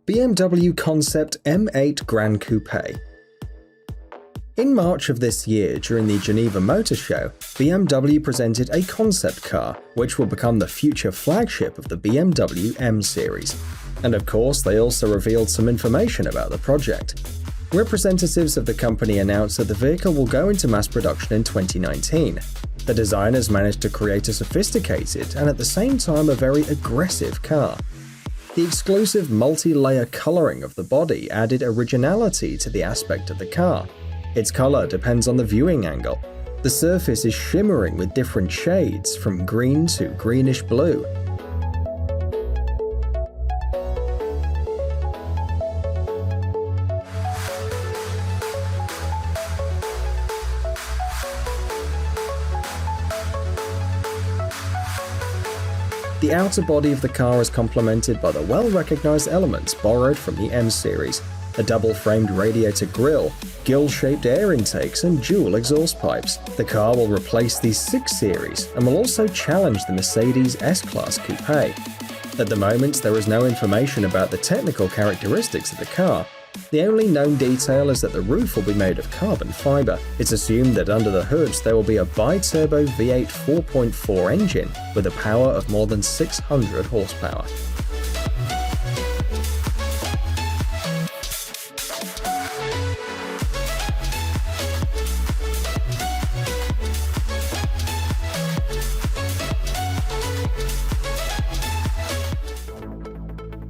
BMW Concept M8 Gran Coupe. In March of this year, during the Geneva Motor Show, BMW presented a concept car, which will become the future flagship of the BMW M series. And of course, they also revealed some information about the project. Representatives of the company announced that the vehicle will go into mass production in 2019. The designers managed to create a sophisticated and at the same time a very aggressive car. The exclusive multi-layer coloring of the body added originality to the aspect of the car. Its color depends on the viewing angle. The surface is shimmering with different shades, from green to greenish blue. The outer body of the car is complemented by the well-recognized elements borrowed from the M series: a double-framed radiator grille, gill-shaped air intakes, and dual exhaust pipes. The car will replace the 6 Series and will also challenge the Mercedes S-Class Coupe. At the moment, there is no information about the technical characteristics of the car. The only known detail is that the roof will be made of carbon fiber. It's assumed that under the hood there will be a bi-turbo V8 4.4 engine with a power of more than 600 horsepower.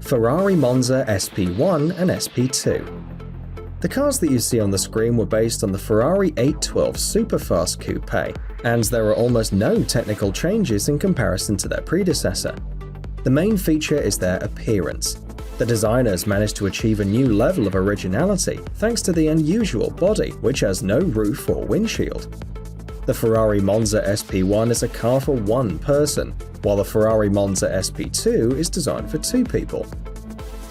Ferrari Monza SP1 and SP2. The cars that you see on the screen were based on the Ferrari 812 Superfast Coupe, and there are almost no technical changes in comparison to their predecessor. The main feature is their appearance. The designers managed to achieve a new level of originality thanks to the unusual body, which has no roof or windshield. The Ferrari Monza SP1 is a car for one person, while the Ferrari Monza SP2 is designed for 2 people.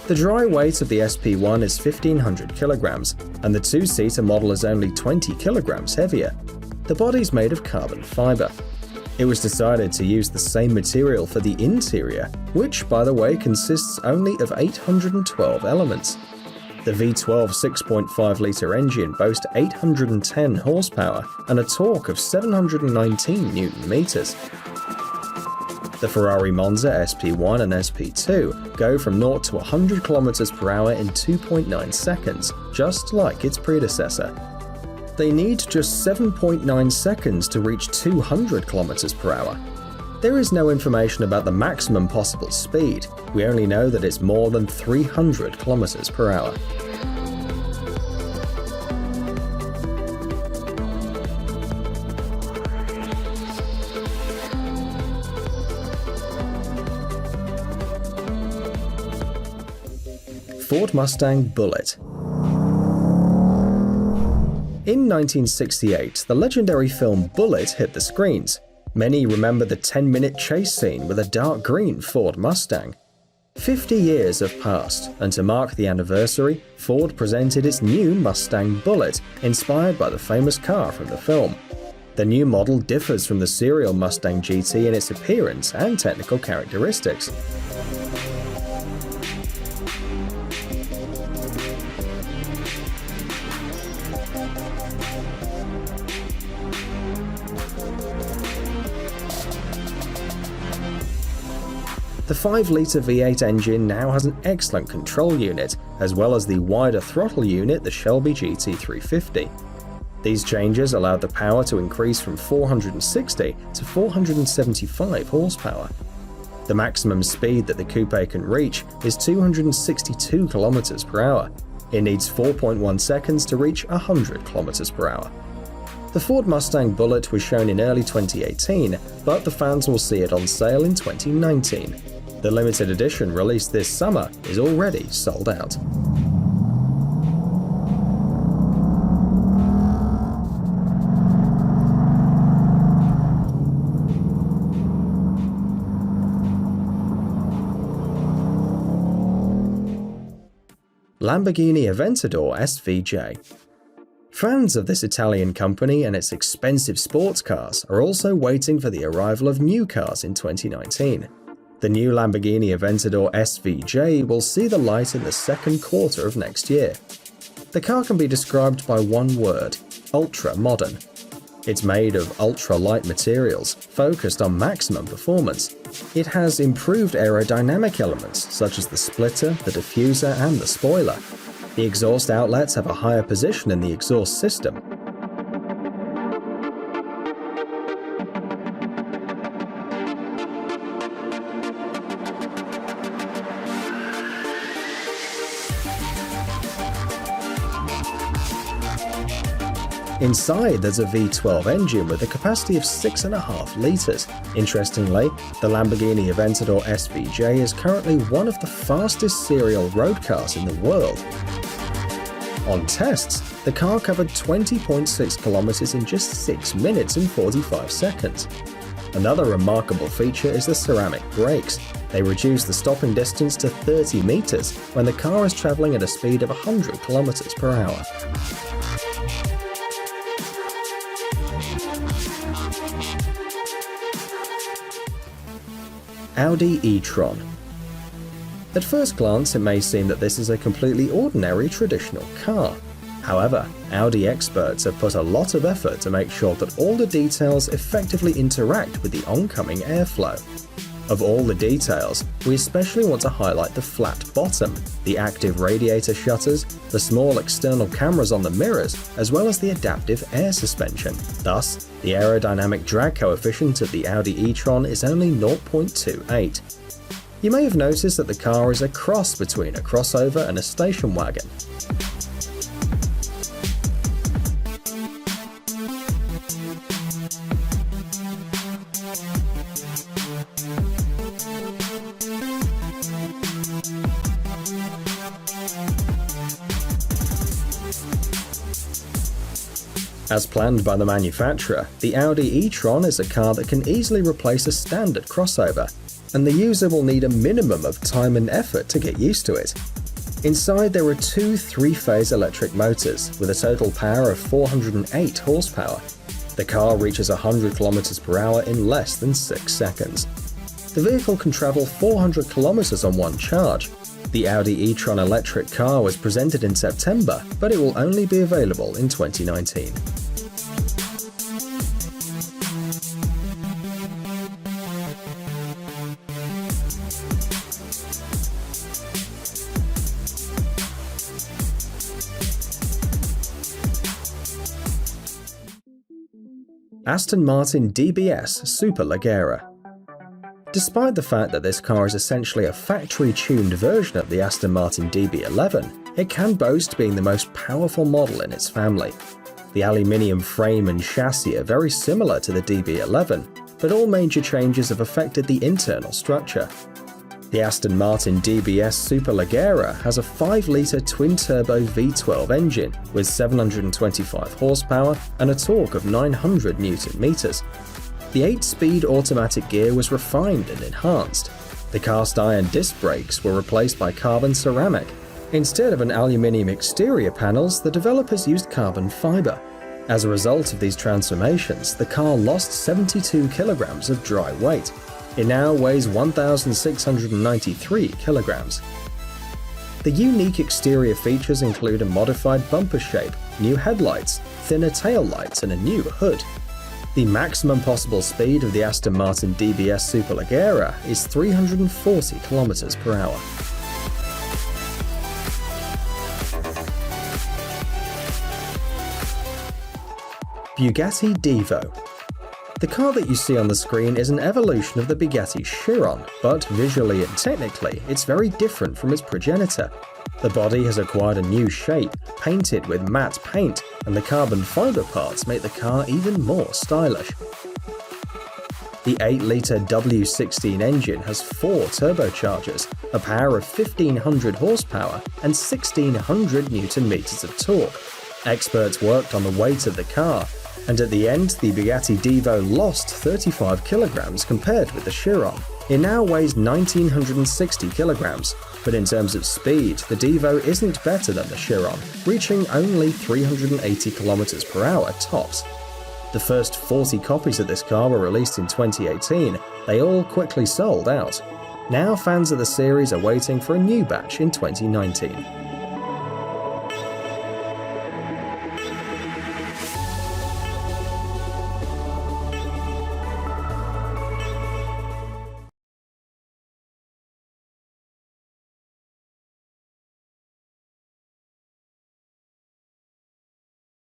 The dry weight of the SP1 is 1,500 kilograms, and the 2-seater model is only 20 kilograms heavier. The body's made of carbon fiber. It was decided to use the same material for the interior, which, by the way, consists only of 812 elements. The V12 6.5-litre engine boasts 810 horsepower and a torque of 719 Nm. The Ferrari Monza SP1 and SP2 go from 0 to 100 km/h in 2.9 seconds, just like its predecessor. They need just 7.9 seconds to reach 200 km/h. There is no information about the maximum possible speed. We only know that it's more than 300 km/h. Ford Mustang Bullitt. In 1968, the legendary film Bullitt hit the screens. Many remember the 10-minute chase scene with a dark green Ford Mustang. 50 years have passed, and to mark the anniversary, Ford presented its new Mustang Bullitt, inspired by the famous car from the film. The new model differs from the serial Mustang GT in its appearance and technical characteristics. The 5-litre V8 engine now has an excellent control unit, as well as the wider throttle unit, the Shelby GT350. These changes allowed the power to increase from 460 to 475 horsepower. The maximum speed that the coupe can reach is 262 km/h. It needs 4.1 seconds to reach 100 km/h. The Ford Mustang Bullitt was shown in early 2018, but the fans will see it on sale in 2019. The limited edition released this summer is already sold out. Lamborghini Aventador SVJ. Fans of this Italian company and its expensive sports cars are also waiting for the arrival of new cars in 2019. The new Lamborghini Aventador SVJ will see the light in the second quarter of next year. The car can be described by one word: ultra-modern. It's made of ultra-light materials, focused on maximum performance. It has improved aerodynamic elements such as the splitter, the diffuser, and the spoiler. The exhaust outlets have a higher position in the exhaust system. Inside, there's a V12 engine with a capacity of 6.5 litres. Interestingly, the Lamborghini Aventador SVJ is currently one of the fastest serial road cars in the world. On tests, the car covered 20.6 kilometers in just 6 minutes and 45 seconds. Another remarkable feature is the ceramic brakes. They reduce the stopping distance to 30 meters when the car is traveling at a speed of 100 kilometers per hour. Audi e-tron. At first glance, it may seem that this is a completely ordinary traditional car. However, Audi experts have put a lot of effort to make sure that all the details effectively interact with the oncoming airflow. Of all the details, we especially want to highlight the flat bottom, the active radiator shutters, the small external cameras on the mirrors, as well as the adaptive air suspension. Thus, the aerodynamic drag coefficient of the Audi e-tron is only 0.28. You may have noticed that the car is a cross between a crossover and a station wagon. As planned by the manufacturer, the Audi e-tron is a car that can easily replace a standard crossover, and the user will need a minimum of time and effort to get used to it. Inside, there are two 3-phase electric motors with a total power of 408 horsepower. The car reaches 100 km per hour in less than 6 seconds. The vehicle can travel 400 km on one charge. The Audi e-tron electric car was presented in September, but it will only be available in 2019. Aston Martin DBS Superleggera. Despite the fact that this car is essentially a factory-tuned version of the Aston Martin DB11, it can boast being the most powerful model in its family. The aluminium frame and chassis are very similar to the DB11, but all major changes have affected the internal structure. The Aston Martin DBS Superleggera has a 5-litre twin-turbo V12 engine with 725 horsepower and a torque of 900 Nm. The 8-speed automatic gear was refined and enhanced. The cast-iron disc brakes were replaced by carbon ceramic. Instead of an aluminium exterior panels, the developers used carbon fiber. As a result of these transformations, the car lost 72 kilograms of dry weight. It now weighs 1,693 kilograms. The unique exterior features include a modified bumper shape, new headlights, thinner tail lights, and a new hood. The maximum possible speed of the Aston Martin DBS Superleggera is 340 km per hour. Bugatti Divo. The car that you see on the screen is an evolution of the Bugatti Chiron, but visually and technically, it's very different from its progenitor. The body has acquired a new shape, painted with matte paint, and the carbon fiber parts make the car even more stylish. The 8-litre W16 engine has 4 turbochargers, a power of 1,500 horsepower, and 1,600 Nm of torque. Experts worked on the weight of the car, and at the end, the Bugatti Divo lost 35 kilograms compared with the Chiron. It now weighs 1,960 kilograms, but in terms of speed, the Divo isn't better than the Chiron, reaching only 380 kilometers per hour tops. The first 40 copies of this car were released in 2018. They all quickly sold out. Now fans of the series are waiting for a new batch in 2019.